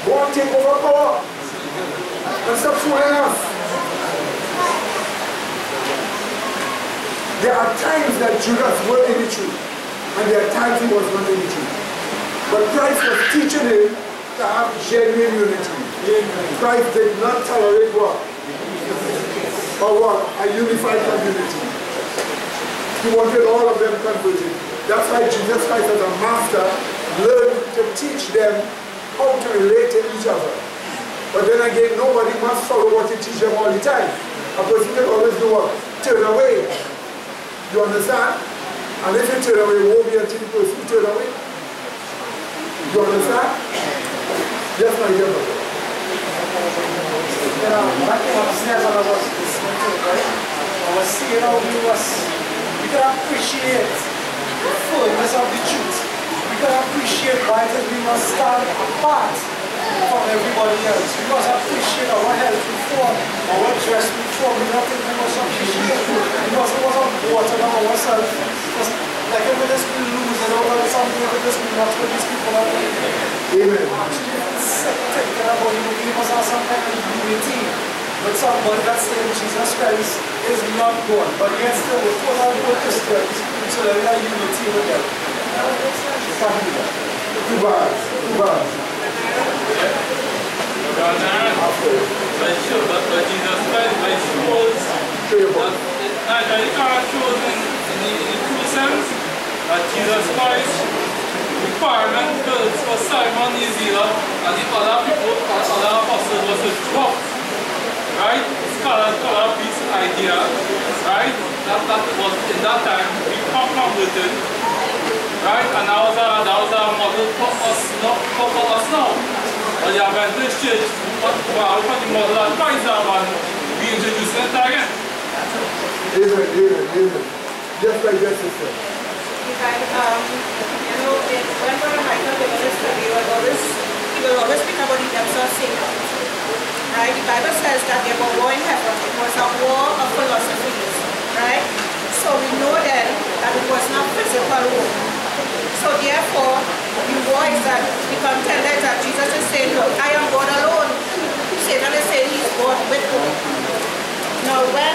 Go and take over power. And stop fooling us. There are times that Judas was in the truth, and there are times he was not in the truth. But Christ was teaching him to have genuine unity. Christ did not tolerate what? Or what? A unified community. He wanted all of them converted. That's why Jesus Christ as a master learned to teach them how to relate to each other. But then again, nobody must follow what he teaches them all the time. A person can always do what? Turn away. You understand? And if you turn away, it won't be until the person turn away. You understand? Yes, my dear brother. You know, when I came upstairs and I was listening to it, right? I was seeing how we could appreciate the fullness of the truth. We could appreciate why we must stand apart from everybody else. We must appreciate our health we form, our dress we form. We don't think we must appreciate. We must water ourselves. Because like if we just lose and over something, we just not what these people are doing. Amen. Thinking about we must have some kind of unity with somebody that's saying Jesus Christ is not God, but yet still we put on the Christians so that we have unity with them. Too bad. But Jesus Christ, by shows, I can't show in the true sense that Jesus Christ requirement for Simon Ezekiel and the other people, other apostles was to drop, right? Color piece idea, right? That was in that time we converted, right? And that was a model for us now. But the Adventist Church, what the model that Christ have, and we introduce it again. Amen. Just like that, sister. You know, when Brother Michael was in study, he will always speak about the depths of Satan. Right? The Bible says that there were war in heaven. It was a war of philosophies. Right? So we know then that it was not physical war. So therefore, the war is that the contender that Jesus is saying, look, I am God alone. Satan is saying he's God with me. Now when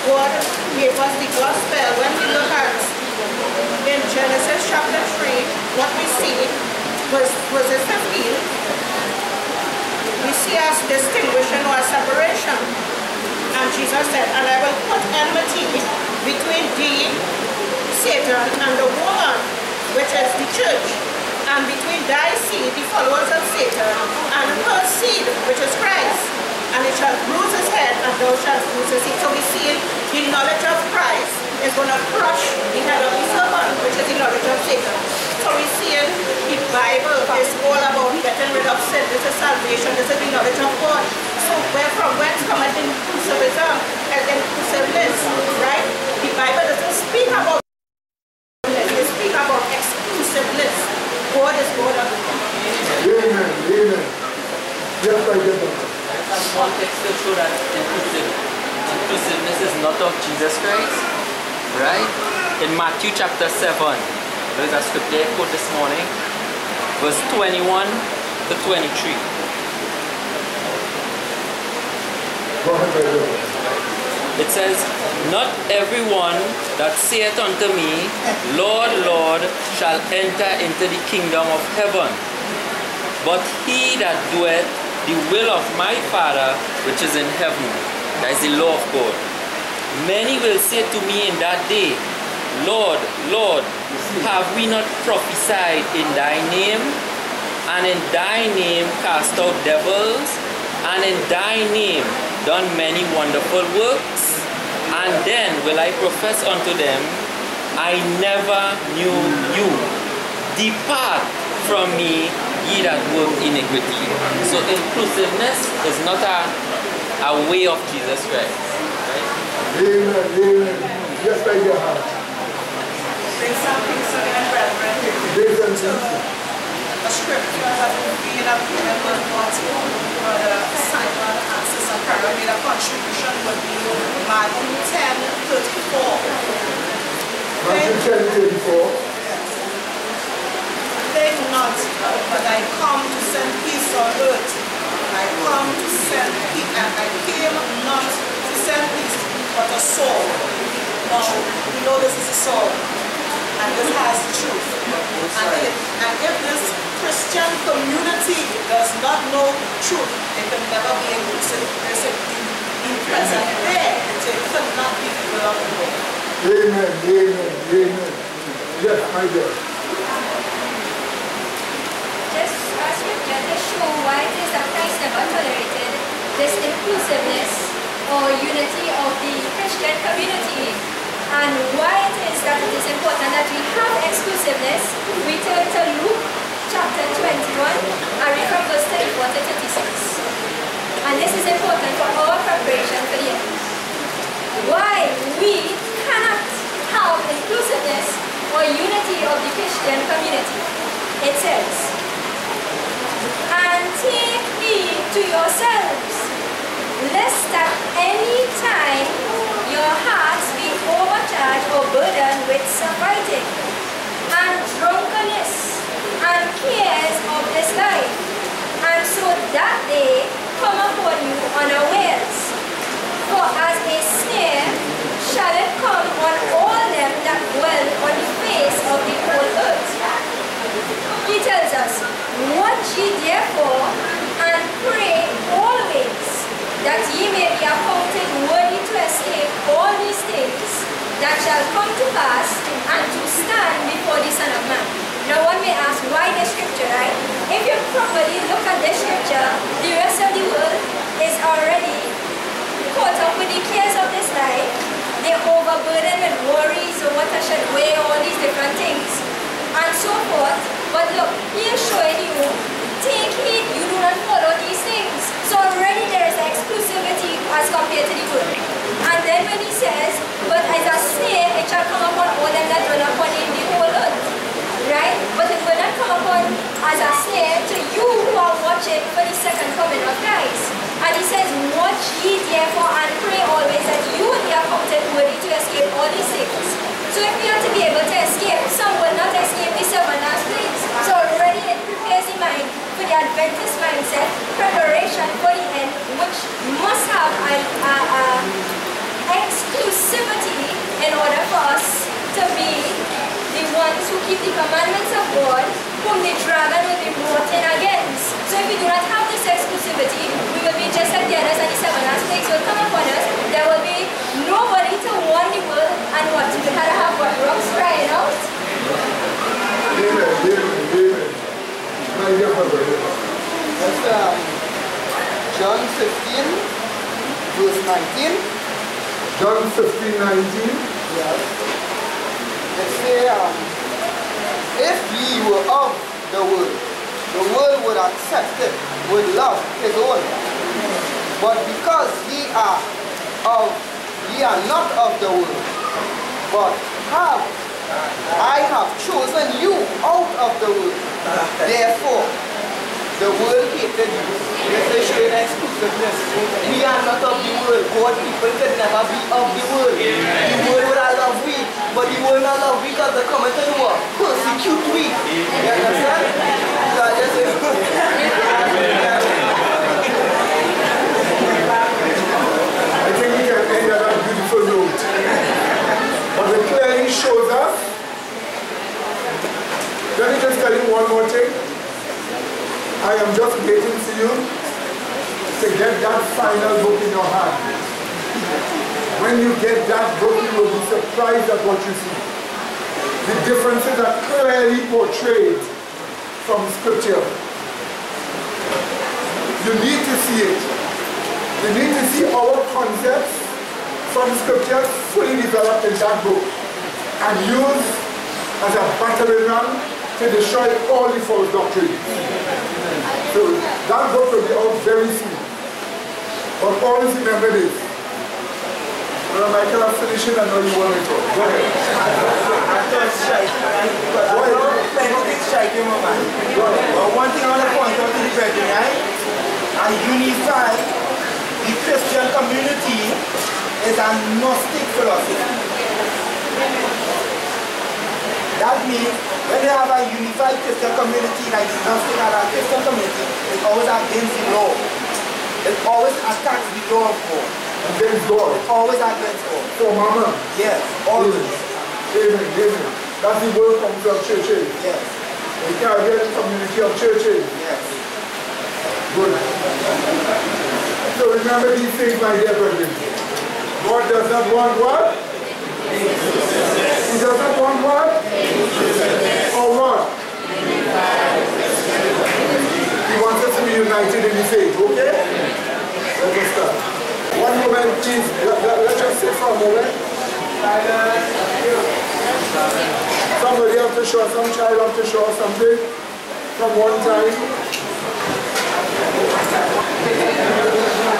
God gave us the gospel, when we look at in Genesis chapter 3, what we see was verse 15, we see us distinguishing or separation. And Jesus said, and I will put enmity between thee, Satan, and the woman, which is the church, and between thy seed, the followers of Satan, and her seed, which is Christ. And it shall bruise his head, and thou shalt bruise his seed. So we see the knowledge of Christ is going to crush the head of the serpent, which is the knowledge of Satan. So we see the Bible is all about getting rid of sin. This is salvation. This is the knowledge of God. So from whence cometh inclusivism and inclusiveness, right? The Bible doesn't speak about it. It speaks about exclusiveness. God is God alone. Amen. Just like that. Context to show that inclusiveness is not of Jesus Christ, right? In Matthew chapter 7, there is a scripture I quote this morning, verse 21 to 23. It says, not everyone that saith unto me, Lord, Lord, shall enter into the kingdom of heaven, but he that doeth the will of my Father which is in heaven. That is the law of God. Many will say to me in that day, Lord, Lord, have we not prophesied in thy name, and in thy name cast out devils, and in thy name done many wonderful works? And then will I profess unto them, I never knew you. Depart from me, ye that work iniquity. So inclusiveness is not a way of Jesus Christ. Right? Amen. Just like your heart. Bring something, son and brethren. A scripture that will be in a was Brother Simon answer some made a contribution would be Matthew 10:34. Matthew 10:34. Think not, but I come to send peace on earth. I come to send peace, and I came not to send peace, but a sword. Now, we know this is a sword, and this has truth. And if this Christian community does not know truth, it can never be inclusive. In present there, so it could not be the will of the Lord. Amen, amen, amen. Yes, my dear. Just a scripture to show why it is that Christ never tolerated this inclusiveness or unity of the Christian community, and why it is that it is important that we have exclusiveness. We turn to Luke chapter 21 and read from verse 34 to 36. And this is important for our preparation for the end. Why we cannot have inclusiveness or unity of the Christian community. It says, "And take heed to yourselves, lest at any time your hearts be overcharged or burdened with surfeiting, and drunkenness, and cares of this life, and so that they come upon you unawares. For as a snare shall it come on all them that dwell on the face of the whole earth." He tells us, "Watch ye therefore, and pray always, that ye may be accounted worthy to escape all these things that shall come to pass, and to stand before the Son of Man." Now one may ask, why this scripture, right? If you properly look at this scripture, the rest of the world is already caught up with the cares of this life. They're overburdened with worries or what I should weigh, all these different things, and so forth. But look, he is showing you, take heed, you do not follow these things. So already there is exclusivity as compared to the world. And then when he says, "But as a snare, it shall come upon all them that dwell upon in the whole earth." Right? But it will not come upon as a snare to you who are watching for the second coming of Christ. And he says, "Watch ye therefore, and pray always, that you will be accounted worthy to escape all these things." So if we are to be able to escape, some will not escape the 7 last plagues. So already it prepares the mind for the Adventist mindset, preparation for the end, which must have exclusivity in order for us to be the ones who keep the commandments of God, whom the dragon will be brought in against. So if we do not have this exclusivity, we will be just like the others, and the 7 last plagues will come upon us. There will be nobody to warn the world, and what? We had to have what? Rocks crying out? Amen, amen, amen. My dear brother. That's John 15, verse 19. John 15:19. Yes. It says, "If ye were of the world would accept it, would love his own. But because ye are not of the world, but I have chosen you out of the world. Therefore, the world hated you." This is showing exclusiveness. We are not of the world. God people can never be of the world. The world would have love we, but the world not love we because they come into the world, persecute we. You understand? So I just say, I think we can end on that beautiful note. But it clearly shows us. Let me just tell you one more thing. I am just waiting for you to get that final book in your hand. When you get that book, you will be surprised at what you see. The differences are clearly portrayed from Scripture. You need to see it. You need to see our concepts from Scripture fully developed in that book and used as a battering ram to destroy all the false doctrine. So that book will be out very soon. But always remember this. Well, Michael, I'm finishing. I know you want to talk. Go ahead. One thing I want to point out to the brethren, right? And unify the Christian a Gnostic philosophy. That means when you have a unified Christian community like the Gnostic and a Christian community, it's always against the law. It always attacks the law of God. Against God. It's always against God. For Mama. Yes, always. Amen. Amen. That's the word comes from churches. Yes. The Caribbean community of churches. Yes. Good. So remember these things, my dear brethren. God does not want what? He does not want what? Or what? He wants us to be united in the faith, okay? Let us start. One moment, please. Let's just sit for a moment. Somebody have to show, some child have to show something from one time.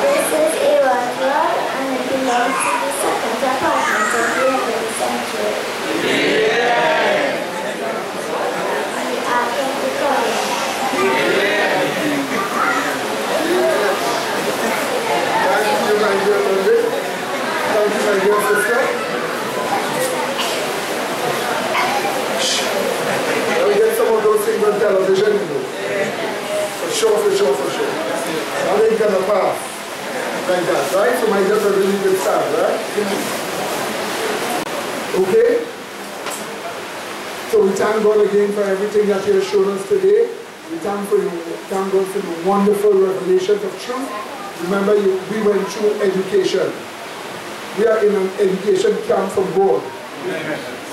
This is a rock and it belongs to the second apartment of the 11th century. And the Ark of the Covenant. Thank you, my dear brother. Thank you, my dear sister. We get some of those things on television, you know. For sure. That ain't gonna pass. Like that, right? So my dear brother, really good start, right? Okay? So we thank God again for everything that He has shown us today. We thank God for the wonderful revelations of truth. Remember, we went through education. We are in an education camp from God.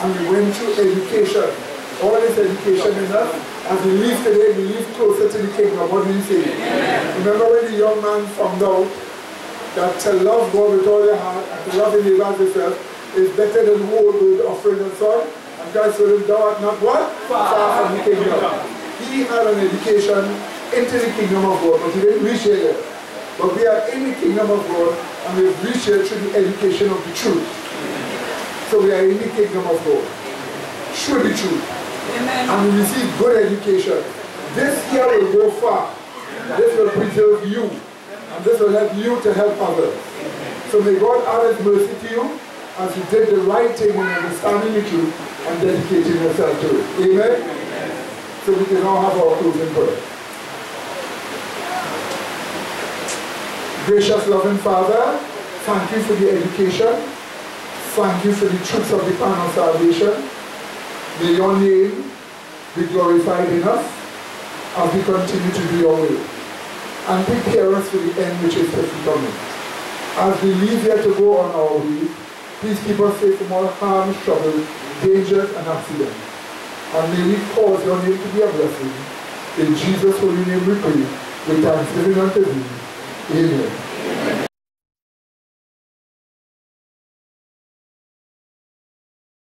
And we went through education. All this education is us. As we live today, we live closer to the kingdom. What do you say? Remember when the young man found out that to love God with all your heart and to love Him as yourself is better than whole with offering and so on? And God told him, thou art not what? Far from the kingdom. He had an education into the kingdom of God, but he didn't reach here yet. But we are in the kingdom of God, and we've reached here through the education of the truth. So we are in the kingdom of God. Through the truth. Amen. And we receive good education. This here will go far. This will preserve you. And this will help you to help others. So may God add His mercy to you as you did the right thing in understanding the truth and dedicating yourself to it. Amen? So we can now have our closing prayer. Gracious, loving Father, thank you for the education. Thank you for the truths of the plan of salvation. May your name be glorified in us as we continue to do your will. And prepare us for the end which is quickly coming. As we leave here to go on our way, please keep us safe from all harm, trouble, dangers, and accidents. And may we cause your name to be a blessing. In Jesus' holy name we pray, with thanksgiving unto thee. Amen.